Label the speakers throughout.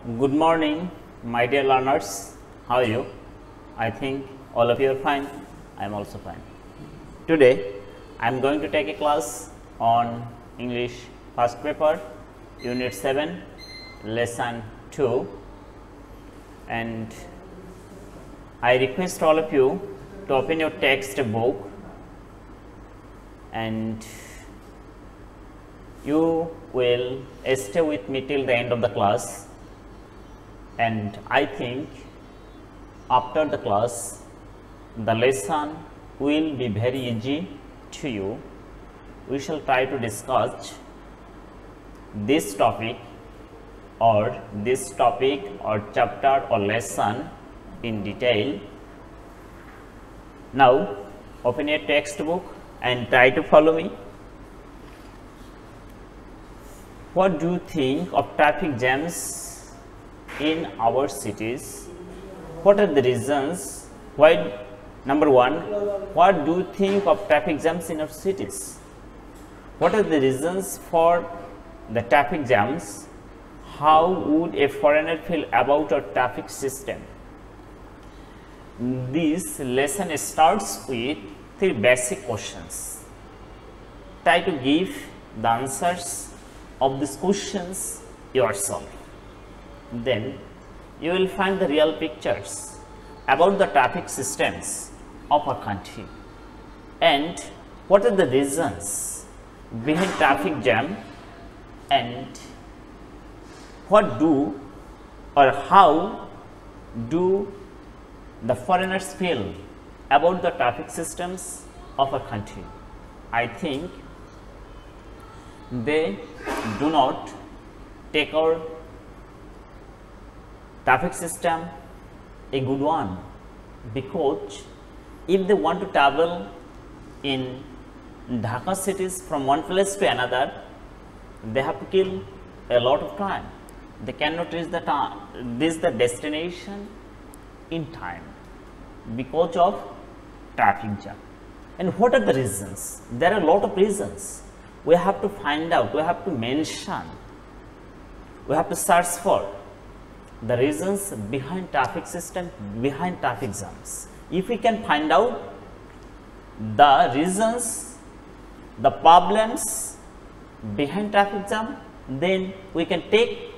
Speaker 1: Good morning, my dear learners. How are you? I think all of you are fine. I am also fine. Today, I am going to take a class on English first paper, Unit 7, Lesson 2. And I request all of you to open your textbook and you will stay with me till the end of the class. And I think after the class, the lesson will be very easy to you. We shall try to discuss this topic or chapter or lesson in detail. Now, open your textbook and try to follow me. What do you think of traffic jams in our cities? What are the reasons why? Number one, what do you think of traffic jams in our cities? What are the reasons for the traffic jams? How would a foreigner feel about our traffic system? This lesson starts with three basic questions. Try to give the answers of these questions yourself. Then you will find the real pictures about the traffic systems of our country and what are the reasons behind traffic jam and what do or how do the foreigners feel about the traffic systems of our country. I think they do not take our traffic system a good one, because if they want to travel in Dhaka cities from one place to another, they have to kill a lot of time. They cannot reach the destination in time because of traffic jam. And what are the reasons? There are a lot of reasons. We have to find out, we have to mention, we have to search for the reasons behind traffic system, behind traffic jams. If we can find out the reasons, the problems behind traffic jam, then we can take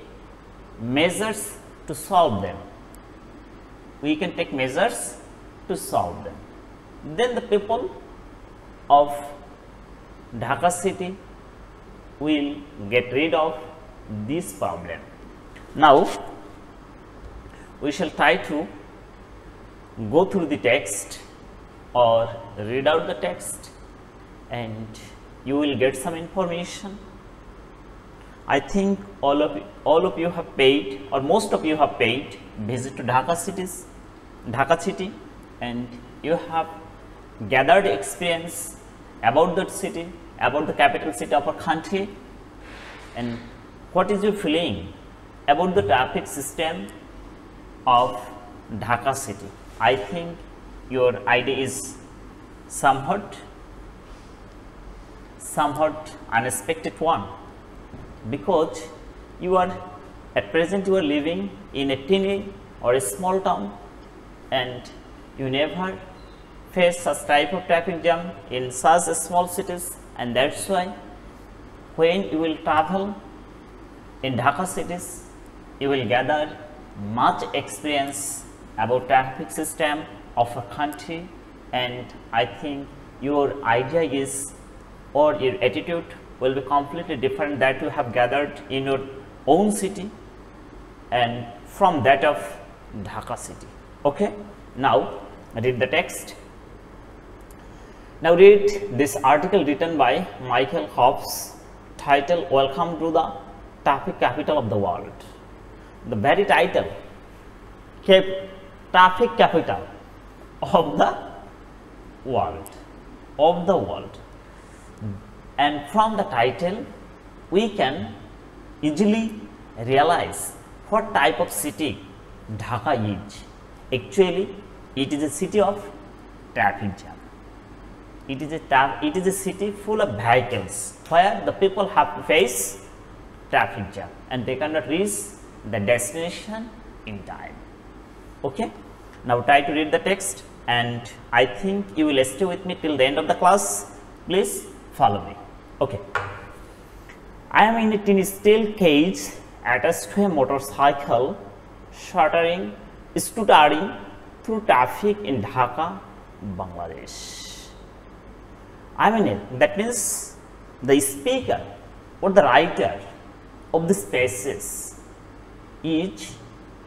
Speaker 1: measures to solve them. We can take measures to solve them. Then the people of Dhaka city will get rid of this problem. Now, we shall try to go through the text or read out the text and you will get some information. I think all of you have paid, or most of you have paid visit to Dhaka city, and you have gathered experience about that city, about the capital city of our country. And what is your feeling about the traffic system of Dhaka city? I think your idea is somewhat unexpected one, because at present you are living in a teeny or a small town and you never face such type of traffic jam in such small cities, and that's why when you will travel in Dhaka cities, you will gather much experience about traffic system of a country, and I think your idea is, or your attitude will be completely different that you have gathered in your own city and from that of Dhaka city. Okay, now read the text. Now read this article written by Michael Hobbs, titled "Welcome to the Traffic Capital of the World." The very title, traffic capital of the world. And from the title, we can easily realize what type of city Dhaka is. Actually, it is a city of traffic jam. It is a city full of vehicles where the people have to face traffic jam and they cannot reach the destination in time. Okay. Now try to read the text, and I think you will stay with me till the end of the class. Please follow me. Okay. I am in a tin steel cage attached to a motorcycle, stuttering through traffic in Dhaka, Bangladesh. I am in it. That means the speaker or the writer of the spaces is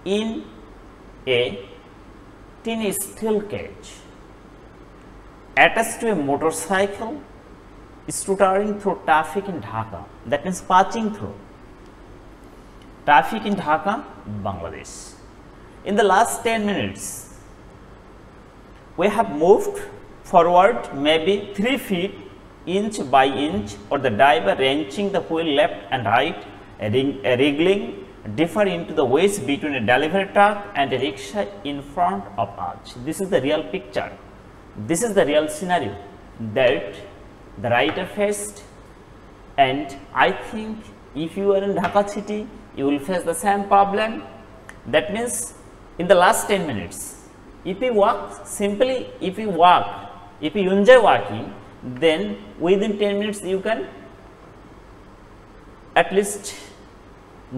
Speaker 1: in a tin steel cage attached to a motorcycle, stuttering through traffic in Dhaka. That means passing through traffic in Dhaka, Bangladesh. In the last 10 minutes, we have moved forward maybe 3 feet inch by inch, or the driver wrenching the wheel left and right, wriggling differ into the ways between a delivery truck and a rickshaw in front of us. This is the real picture. This is the real scenario that the writer faced, and I think if you are in Dhaka city, you will face the same problem. That means in the last 10 minutes, if you walk, simply if you enjoy walking, then within 10 minutes you can at least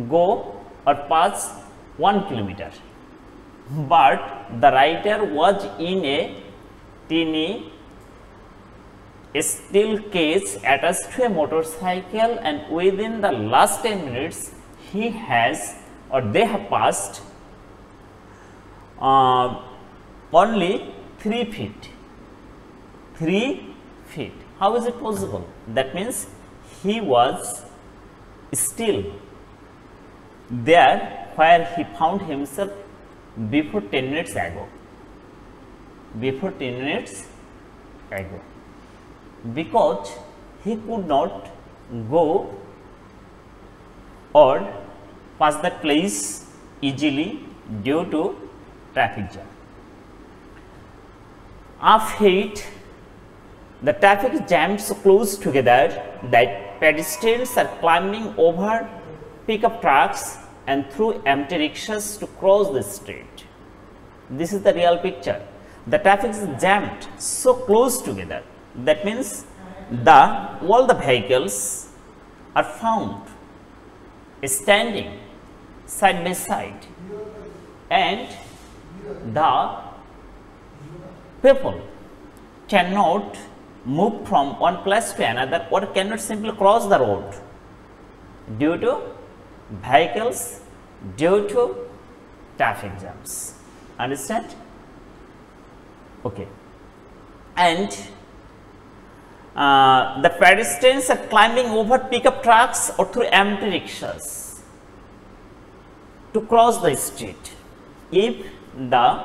Speaker 1: go or pass 1 kilometer. But the writer was in a tiny steel cage attached to a motorcycle, and within the last 10 minutes he has, or they have passed only 3 feet. 3 feet. How is it possible? That means he was still there where he found himself before 10 minutes ago. Before 10 minutes ago. Because he could not go or pass that place easily due to traffic jam. Of heat, the traffic is jammed so close together that pedestrians are climbing over pickup trucks and through empty rickshaws to cross the street. This is the real picture. The traffic is jammed so close together. That means all the vehicles are found standing side by side, and the people cannot move from one place to another, or cannot simply cross the road due to vehicles, due to traffic jams. Understand? Okay. And the pedestrians are climbing over pickup trucks or through empty rickshaws to cross the street. If the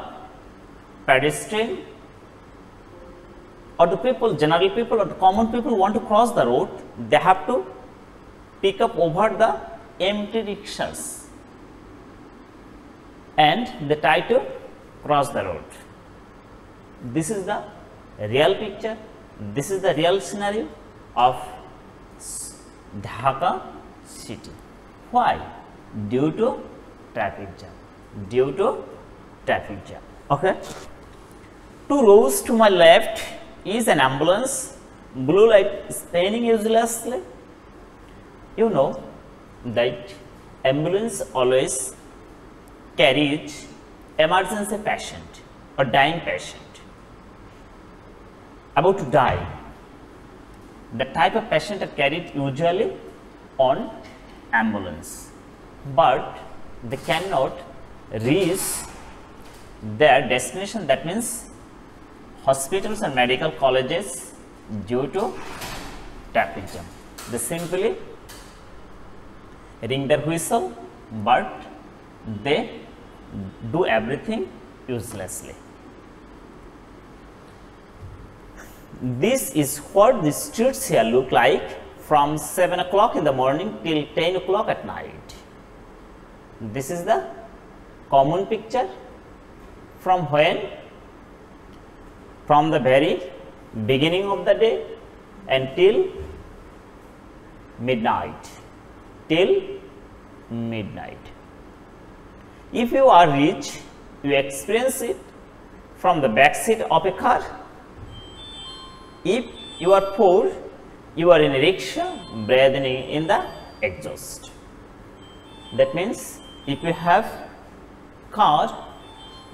Speaker 1: pedestrian or the people, general people or the common people want to cross the road, they have to pick up over the empty rickshaws and they try to cross the road. This is the real picture. This is the real scenario of Dhaka city. Why? Due to traffic jam. Due to traffic jam. Okay. 2 rows to my left is an ambulance. Blue light spinning uselessly. You know that ambulance always carries emergency patient or dying patient about to die. The type of patient are carried usually on ambulance, but they cannot reach their destination. That means hospitals and medical colleges due to traffic jam. They simply ring their whistle, but they do everything uselessly. This is what the streets here look like from 7 o'clock in the morning till 10 o'clock at night. This is the common picture from when? From the very beginning of the day until midnight. Till midnight. If you are rich, you experience it from the back seat of a car. If you are poor, you are in a rickshaw breathing in the exhaust. That means if you have car,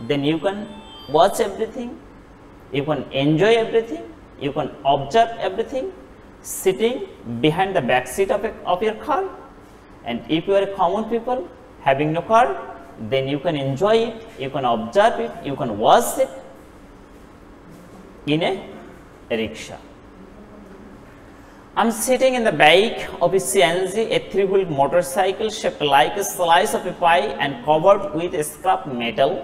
Speaker 1: then you can watch everything, you can enjoy everything, you can observe everything sitting behind the back seat of your car. And if you are a common people having no car, then you can enjoy it, you can observe it, you can watch it in a rickshaw. I am sitting in the back of a CNG, a three-wheeled motorcycle shaped like a slice of a pie and covered with scrap metal.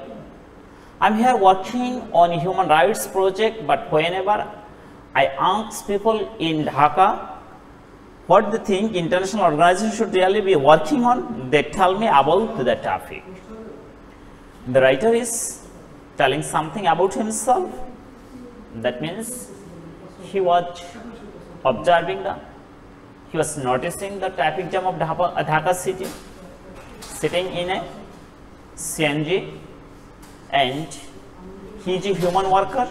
Speaker 1: I am here working on a human rights project, but whenever I ask people in Dhaka what they think international organizations should really be working on, they tell me about the traffic. The writer is telling something about himself. That means he was observing he was noticing the traffic jam of Dhaka city, sitting in a CNG, and he is a human worker.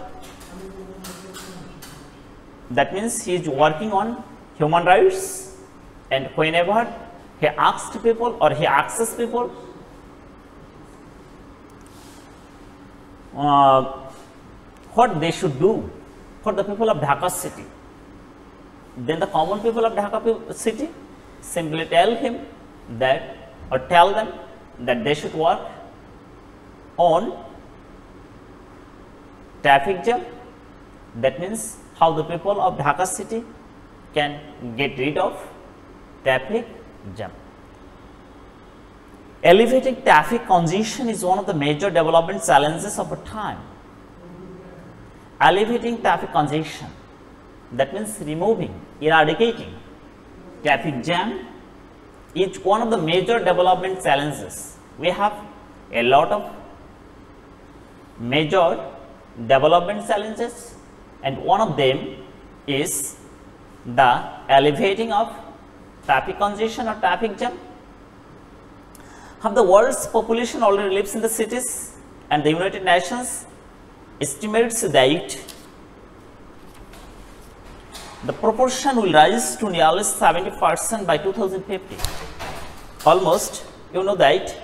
Speaker 1: That means he is working on human rights, and whenever he asked people or he asks people what they should do for the people of Dhaka city, then the common people of Dhaka city simply tell him that, or tell them that they should work on traffic jam. That means how the people of Dhaka city can get rid of traffic jam. Elevating traffic congestion is one of the major development challenges of our time. Alleviating traffic congestion, that means removing, eradicating traffic jam, is one of the major development challenges. We have a lot of major development challenges, and one of them is the alleviating of traffic congestion or traffic jam. Half the world's population already lives in the cities, and the United Nations estimates that the proportion will rise to nearly 70% by 2050. Almost, you know that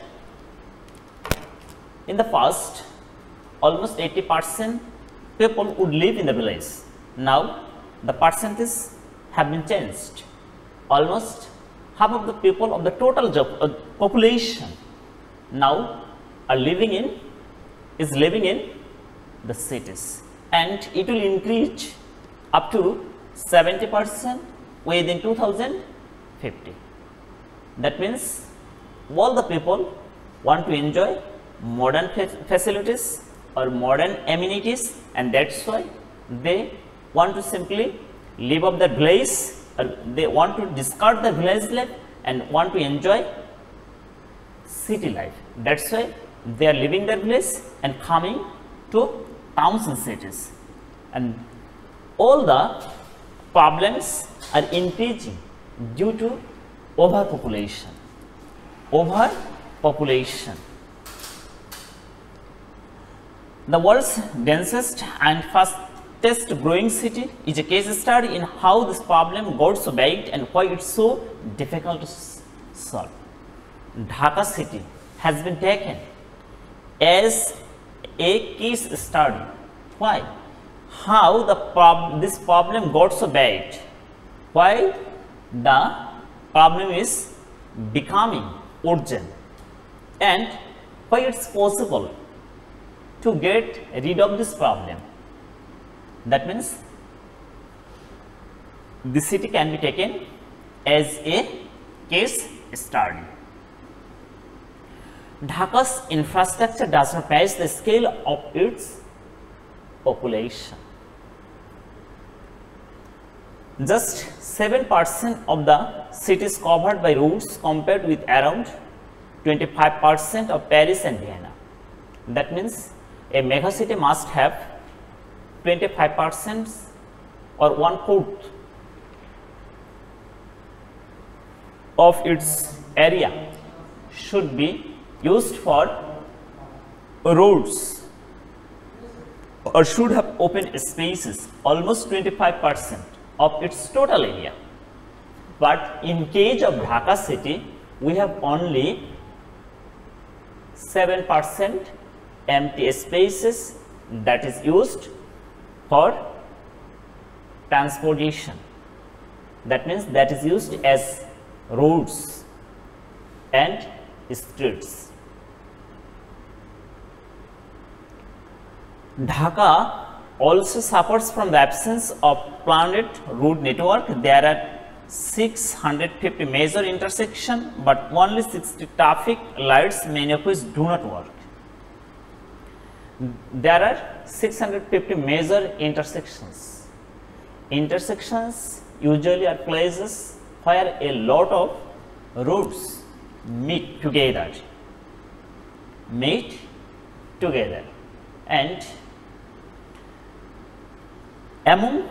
Speaker 1: in the past, almost 80% people would live in the village. Now, the percentages have been changed. Almost half of the people of the total population now are living in the cities, and it will increase up to 70% within 2050. That means all the people want to enjoy modern facilities or modern amenities, and that's why they want to simply live up their village, or they want to discard the village life and want to enjoy city life. That's why they are leaving their village and coming to towns and cities, and all the problems are increasing due to overpopulation. The world's densest and fastest growing city is a case study in how this problem got so big and why it's so difficult to solve. Dhaka city has been taken as a case study. Why? How this problem got so bad? Why the problem is becoming urgent, and why it's possible to get rid of this problem. That means the city can be taken as a case study. Dhaka's infrastructure does not match the scale of its population. Just 7% of the city is covered by roads compared with around 25% of Paris and Vienna. That means a mega city must have 25% or 1/4 of its area should be used for roads or should have open spaces almost 25% of its total area. But in case of Dhaka city, we have only 7% empty spaces that is used for transportation. That means that is used as roads and streets. Dhaka also suffers from the absence of planned road network. There are 650 major intersections, but only 60 traffic lights, many of which do not work. There are 650 major intersections. Intersections usually are places where a lot of roads meet together, and among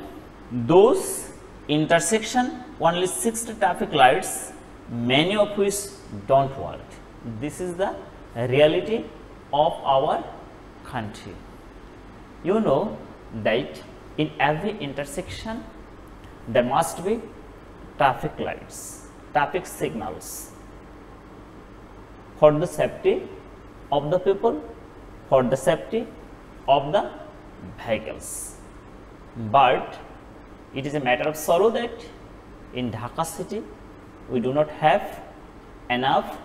Speaker 1: those intersections, only 60 traffic lights, many of which don't work. This is the reality of our country. You know that in every intersection there must be traffic lights, traffic signals for the safety of the people, for the safety of the vehicles. But it is a matter of sorrow that in Dhaka city we do not have enough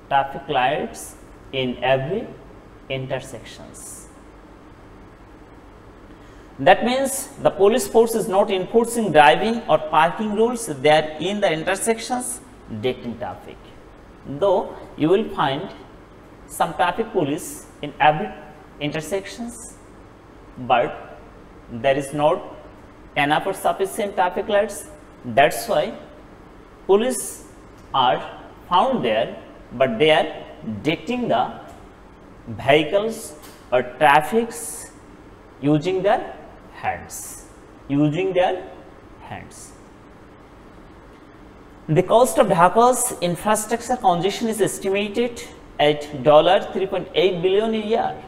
Speaker 1: traffic lights in every intersections. That means the police force is not enforcing driving or parking rules. They are in the intersections directing traffic. Though you will find some traffic police in every intersections, but there is not enough or sufficient traffic lights. That's why police are found there, but they are directing the vehicles or traffics using their hands. The cost of Dhaka's infrastructure congestion is estimated at $3.8 billion a year.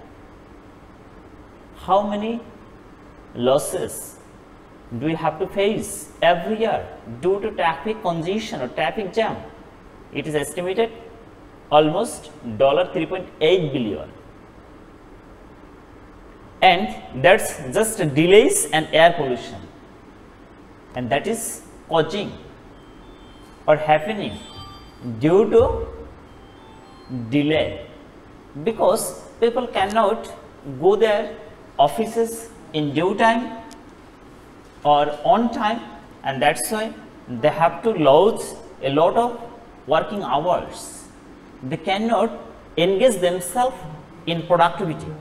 Speaker 1: How many losses do we have to face every year due to traffic congestion or traffic jam? It is estimated almost $3.8 billion. And that's just delays and air pollution, and that is causing or happening due to delay, because people cannot go their offices in due time or on time, and that's why they have to lose a lot of working hours. They cannot engage themselves in productivity,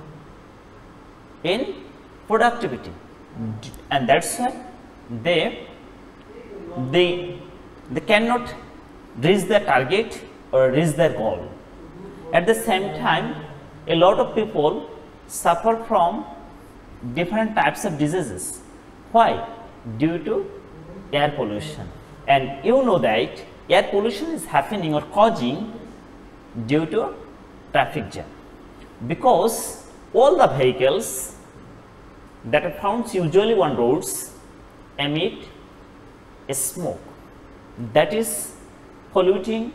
Speaker 1: and that's why they cannot reach their target or reach their goal. At the same time, a lot of people suffer from different types of diseases. Why? Due to air pollution. And you know that air pollution is happening or causing due to traffic jam, because all the vehicles that are found usually on roads emit a smoke that is polluting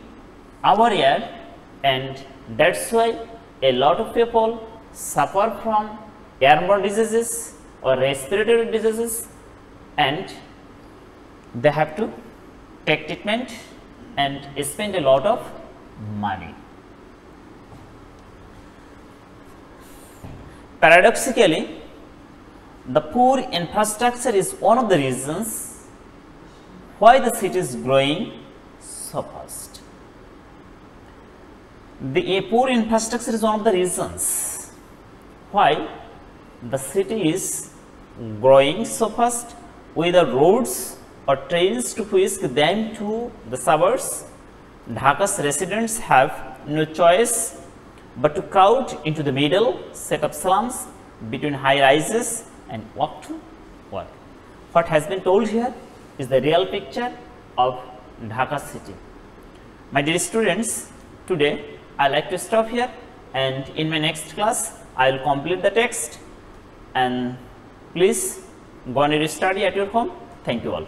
Speaker 1: our air, and that's why a lot of people suffer from airborne diseases or respiratory diseases, and they have to take treatment and spend a lot of money. Paradoxically, the poor infrastructure is one of the reasons why the city is growing so fast. The poor infrastructure is one of the reasons why the city is growing so fast. Whether roads or trains to whisk them to the suburbs, Dhaka's residents have no choice but to crowd into the middle, set up slums between high rises and walk to work. What has been told here is the real picture of Dhaka city. My dear students, today I like to stop here, and in my next class I will complete the text, and please go on and study at your home. Thank you all.